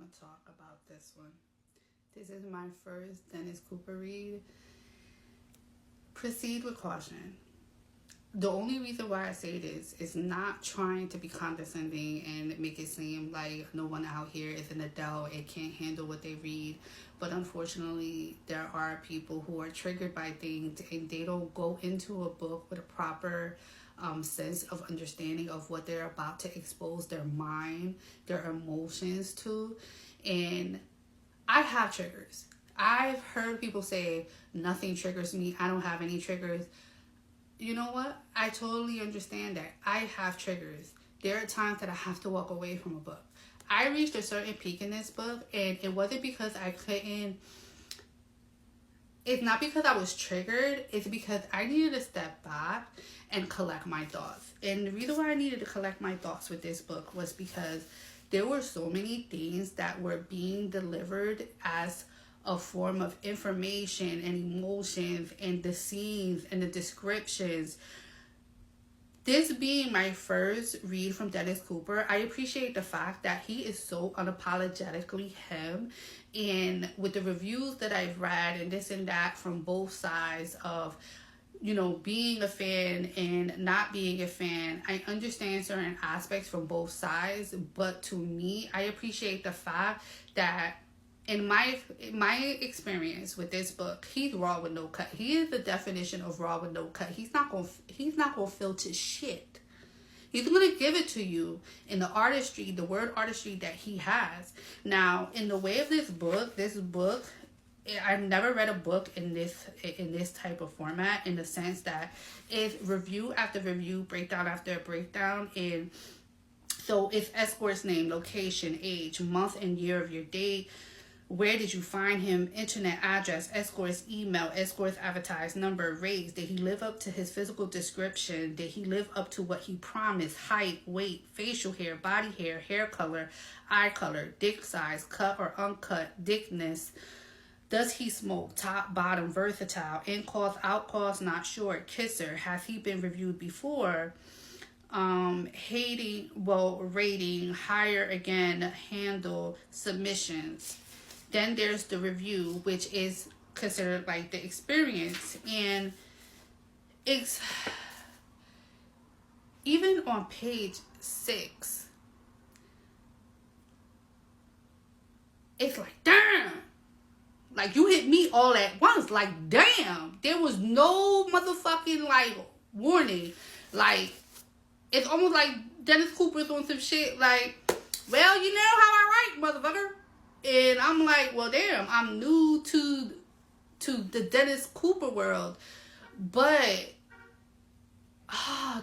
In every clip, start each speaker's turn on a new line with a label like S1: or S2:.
S1: want to talk about this one. This is my first Dennis Cooper read. Proceed with caution. The only reason why I say this is not trying to be condescending and make it seem like no one out here is an adult and can't handle what they read. But unfortunately, there are people who are triggered by things and they don't go into a book with a proper sense of understanding of what they're about to expose their mind, their emotions to. And I have triggers. I've heard people say, nothing triggers me. I don't have any triggers. You know what? I totally understand that. I have triggers. There are times that I have to walk away from a book. I reached a certain peak in this book, and it wasn't because I couldn't. It's not because I was triggered. It's because I needed to step back and collect my thoughts. And the reason why I needed to collect my thoughts with this book was because there were so many things that were being delivered as a form of information and emotions and the scenes and the descriptions. This being my first read from Dennis Cooper, I appreciate the fact that he is so unapologetically him. And with the reviews that I've read and this and that from both sides of, you know, being a fan and not being a fan, I understand certain aspects from both sides. But to me, I appreciate the fact that in my experience with this book, he's raw with no cut. He is the definition of raw with no cut. He's not gonna filter shit. He's gonna give it to you in the artistry, the word artistry that he has. Now, in the way of this book, I've never read a book in this type of format, in the sense that it's review after review, breakdown after breakdown, and so it's escort's name, location, age, month and year of your date. Where did you find him? Internet address, escort's email, escort's advertised number, race. Did he live up to his physical description? Did he live up to what he promised? Height, weight, facial hair, body hair, hair color, eye color, dick size, cut or uncut, dickness. Does he smoke? Top, bottom, versatile, in calls, out calls, not short, kisser. Has he been reviewed before? Rating, higher again, handle, submissions. Then there's the review, which is considered like the experience. And it's even on page 6, it's like, damn, like you hit me all at once. Like, damn, there was no motherfucking like warning. Like, it's almost like Dennis Cooper's on some shit like, well, you know how I write, motherfucker. And I'm like, well, damn, I'm new to the Dennis Cooper world. But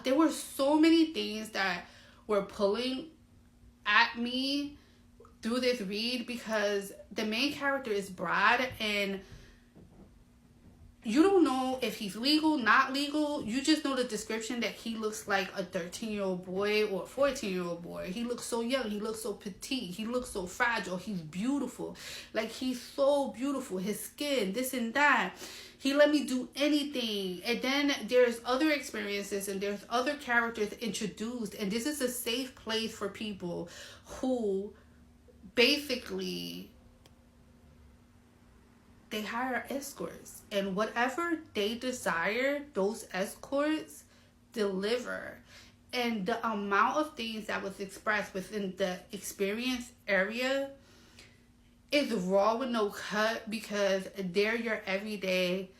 S1: there were so many things that were pulling at me through this read, because the main character is Brad, and you don't know if he's legal, not legal. You just know the description that he looks like a 13-year-old boy or a 14-year-old boy. He looks so young. He looks so petite. He looks so fragile. He's beautiful. Like, he's so beautiful. His skin, this and that. He let me do anything. And then there's other experiences and there's other characters introduced. And this is a safe place for people who basically, they hire escorts, and whatever they desire, those escorts deliver. And the amount of things that was expressed within the experience area is raw with no cut, because they're your everyday,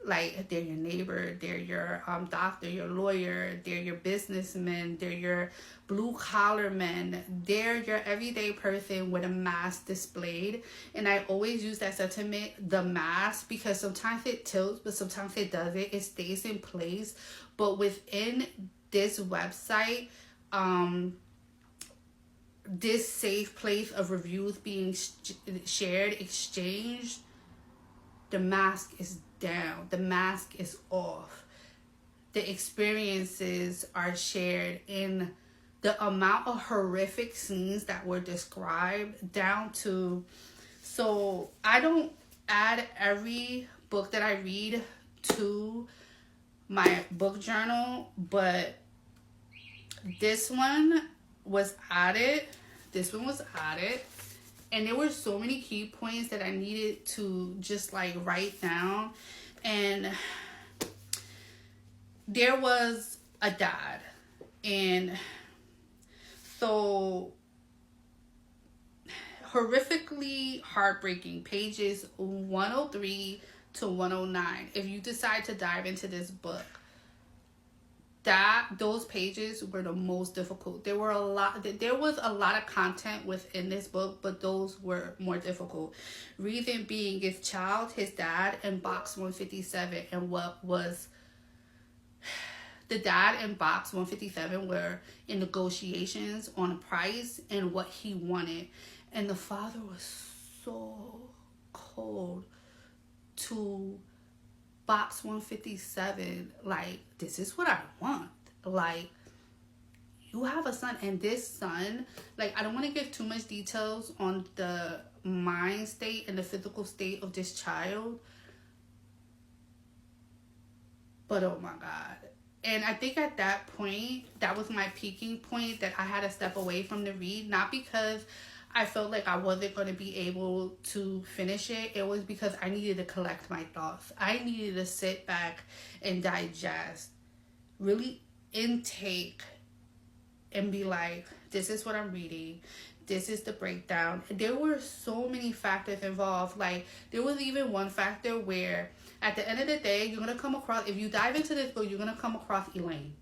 S1: like, they're your neighbor, they're your doctor, your lawyer, they're your businessman, they're your blue-collar men, they're your everyday person with a mask displayed. And I always use that sentiment, the mask, because sometimes it tilts, but sometimes it doesn't. It stays in place. But within this website, this safe place of reviews being shared, exchanged, the mask is down. The mask is off. The experiences are shared, in the amount of horrific scenes that were described down to. So I don't add every book that I read to my book journal, but this one was added. And there were so many key points that I needed to just like write down. And there was a dad, and so horrifically heartbreaking, pages 103 to 109. If you decide to dive into this book, those pages were the most difficult. There was a lot of content within this book, but those were more difficult. Reason being is Child, his dad, and Box 157, and what was the dad and Box 157 were in negotiations on a price and what he wanted. And the father was so cold to Box 157. Like, this is what I want. Like, you have a son, and this son, like, I don't want to give too much details on the mind state and the physical state of this child, but oh my God. And I think at that point, that was my peaking point, that I had to step away from the read. Not because I felt like I wasn't going to be able to finish it. It was because I needed to collect my thoughts. I needed to sit back and digest, really intake, and be like, this is what I'm reading. This is the breakdown. There were so many factors involved. Like, there was even one factor where at the end of the day, you're going to come across, if you dive into this book, you're going to come across Elaine.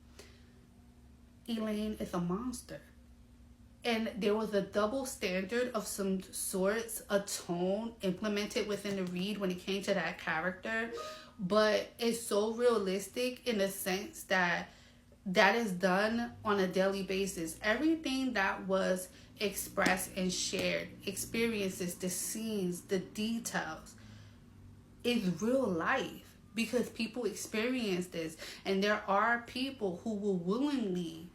S1: Elaine is a monster. And there was a double standard of some sorts, a tone implemented within the read when it came to that character. But it's so realistic in the sense that is done on a daily basis. Everything that was expressed and shared, experiences, the scenes, the details, is real life, because people experience this, and there are people who will willingly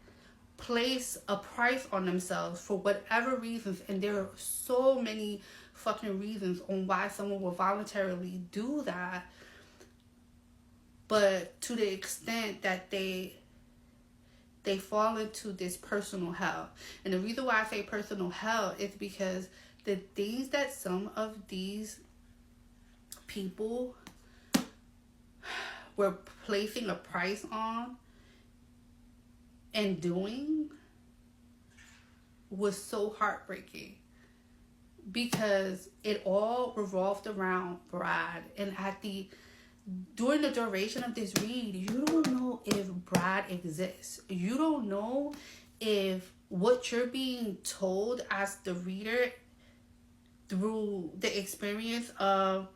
S1: place a price on themselves for whatever reasons, and there are so many fucking reasons on why someone will voluntarily do that. But to the extent that they fall into this personal hell. And the reason why I say personal hell is because the things that some of these people were placing a price on and doing was so heartbreaking, because it all revolved around Brad. And during the duration of this read, you don't know if Brad exists. You don't know if what you're being told as the reader through the experience of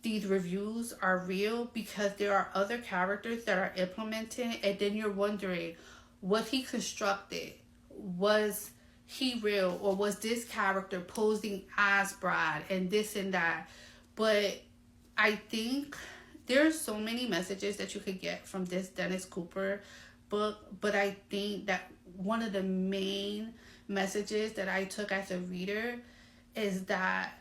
S1: these reviews are real, because there are other characters that are implemented, and then you're wondering, was he constructed? Was he real? Or was this character posing as Brad and this and that? But I think there's so many messages that you could get from this Dennis Cooper book, but I think that one of the main messages that I took as a reader is that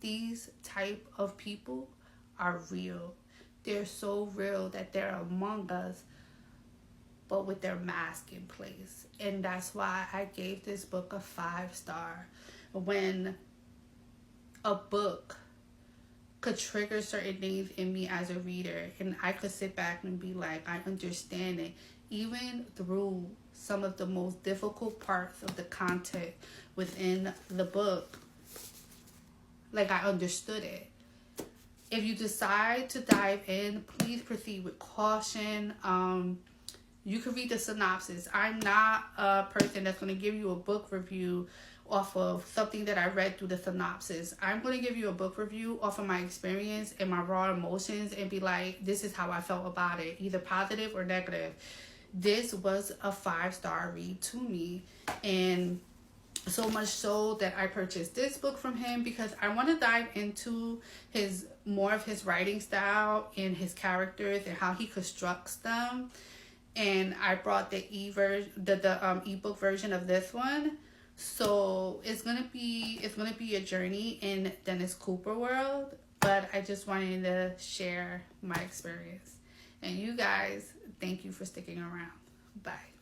S1: these type of people are real. They're so real that they're among us, but with their mask in place. And that's why I gave this book a 5-star. When a book could trigger certain things in me as a reader, and I could sit back and be like, I understand it, even through some of the most difficult parts of the content within the book. Like, I understood it. If you decide to dive in, please proceed with caution. You can read the synopsis. I'm not a person that's going to give you a book review off of something that I read through the synopsis. I'm going to give you a book review off of my experience and my raw emotions, and be like, this is how I felt about it, either positive or negative. This was a 5-star read to me, and so much so that I purchased this book from him, because I want to dive into more of his writing style and his characters and how he constructs them. And I brought the ebook version of this one. So it's gonna be a journey in Dennis Cooper world, but I just wanted to share my experience. And you guys, thank you for sticking around. Bye.